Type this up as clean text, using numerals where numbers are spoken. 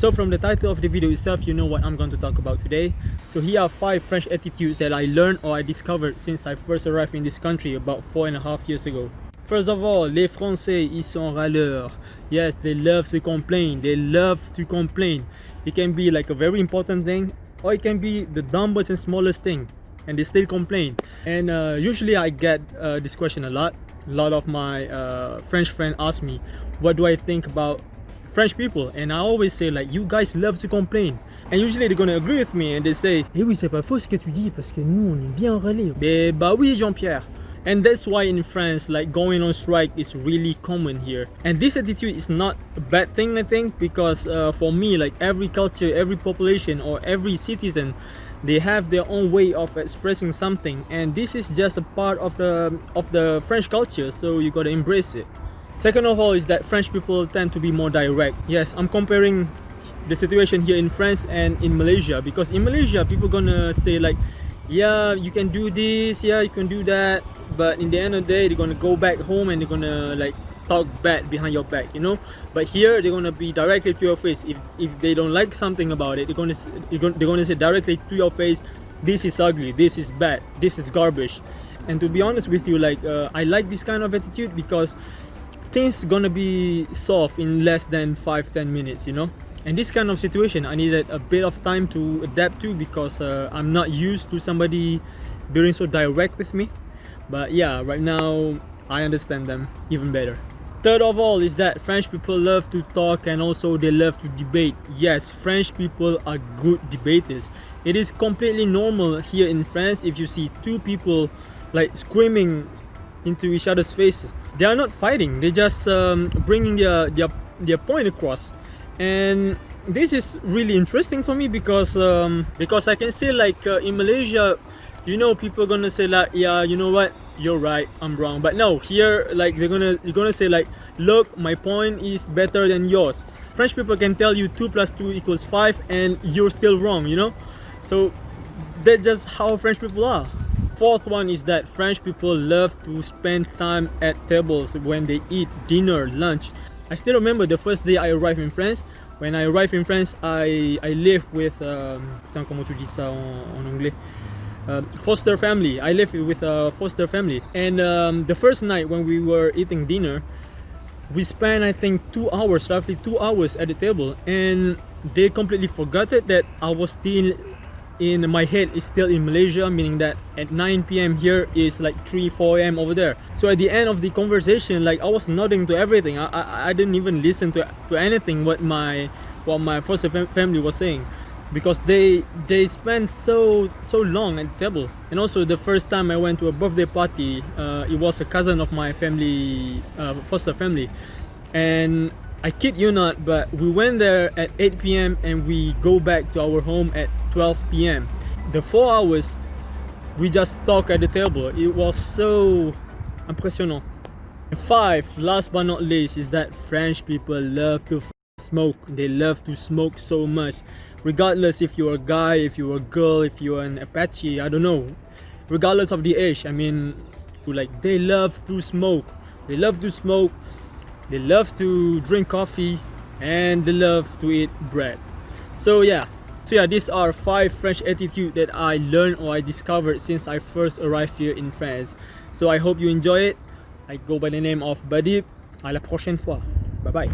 So from the title of the video itself, you know what I'm going to talk about today. So here are 5 French attitudes that I learned or I discovered since I first arrived in this country about 4.5 years ago. First of all, les Français, ils sont râleurs. Yes, they love to complain. They love to complain. It can be like a very important thing, or it can be the dumbest and smallest thing, and they still complain. And usually I get this question a lot. A lot of my French friends ask me, what do I think about French people? And I always say like, you guys love to complain. And usually they're gonna agree with me and they say, eh oui, c'est pas faux ce que tu dis parce que nous on aime bien râler. Mais bah oui, Jean-Pierre. And that's why in France, like going on strike is really common here. And this attitude is not a bad thing, I think, because for me, like every culture, every population, or every citizen, they have their own way of expressing something, and this is just a part of the French culture, so you gotta embrace it. Second of all is that French people tend to be more direct. Yes, I'm comparing the situation here in France and in Malaysia, because in Malaysia people gonna say like, yeah, you can do this, yeah, you can do that, but in the end of the day they're gonna go back home and they're gonna like talk bad behind your back, you know. But here they're gonna be directly to your face. If they don't like something about it, they're gonna say directly to your face, this is ugly, this is bad, this is garbage. And to be honest with you, like I like this kind of attitude because things gonna be solved in less than 5-10 minutes, you know. And this kind of situation I needed a bit of time to adapt to, because I'm not used to somebody being so direct with me. But yeah, right now I understand them even better. Third of all is that French people love to talk, and also they love to debate. Yes, French people are good debaters. It is completely normal here in France if you see two people like screaming into each other's faces. They are not fighting, they just bringing their point across. And this is really interesting for me because I can say like in Malaysia, you know, people are gonna say like, yeah, you know what, you're right, I'm wrong. But no, here like you're gonna say like, look, my point is better than yours. French people can tell you 2 + 2 = 5 and you're still wrong, you know. So that's just how French people are. Fourth one is that French people love to spend time at tables when they eat dinner, lunch. I still remember the first day I arrived in France. When I arrived in France, I lived with putain, comment tu dis ça en anglais? Foster family. I lived with a foster family, and the first night when we were eating dinner, we spent I think 2 hours, roughly 2 hours at the table, and they completely forgot it that I was still in my head is still in Malaysia, meaning that at 9 p.m. here is like 3-4 a.m. over there. So at the end of the conversation, like I was nodding to everything. I didn't even listen to anything what my foster family was saying, because they spent so long at the table. And also the first time I went to a birthday party, it was a cousin of my family, foster family, and I kid you not, but we went there at 8 p.m. and we go back to our home at 12 p.m. The 4 hours we just talk at the table. It was so impressionnant. 5, last but not least, is that French people love to smoke. They love to smoke so much, regardless if you're a guy, if you're a girl, if you're an Apache, I don't know, regardless of the age. I mean, like they love to smoke. They love to smoke. They love to drink coffee, and they love to eat bread. So yeah, these are 5 French attitudes that I learned or I discovered since I first arrived here in France. So I hope you enjoy it. I go by the name of Badib. À la prochaine fois. Bye bye.